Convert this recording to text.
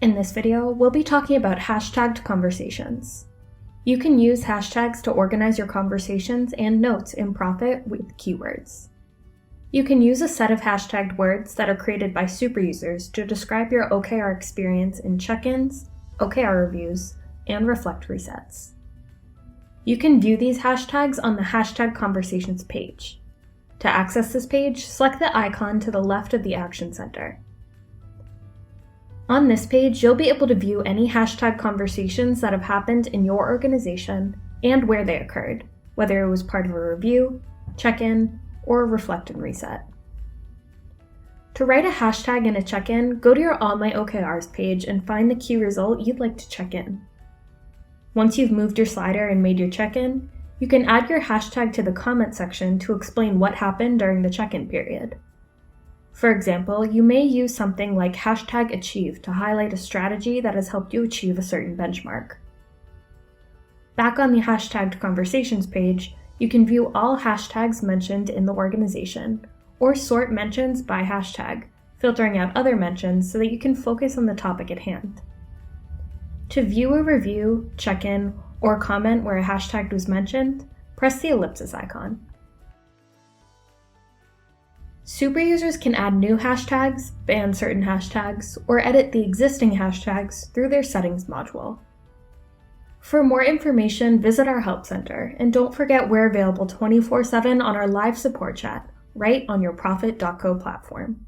In this video, we'll be talking about hashtagged conversations. You can use hashtags to organize your conversations and notes in Prophet with keywords. You can use a set of hashtagged words that are created by super users to describe your OKR experience in check-ins, OKR reviews, and reflect resets. You can view these hashtags on the Hashtag Conversations page. To access this page, select the icon to the left of the Action Center. On this page, you'll be able to view any hashtag conversations that have happened in your organization and where they occurred, whether it was part of a review, check-in, or reflect and reset. To write a hashtag in a check-in, go to your All My OKRs page and find the key result you'd like to check in. Once you've moved your slider and made your check-in, you can add your hashtag to the comment section to explain what happened during the check-in period. For example, you may use something like hashtag achieve to highlight a strategy that has helped you achieve a certain benchmark. Back on the hashtagged conversations page, you can view all hashtags mentioned in the organization, or sort mentions by hashtag, filtering out other mentions so that you can focus on the topic at hand. To view a review, check-in, or comment where a hashtag was mentioned, press the ellipsis icon. Super users can add new hashtags, ban certain hashtags, or edit the existing hashtags through their settings module. For more information, visit our Help Center, and don't forget we're available 24/7 on our live support chat, right on your Prophet.co platform.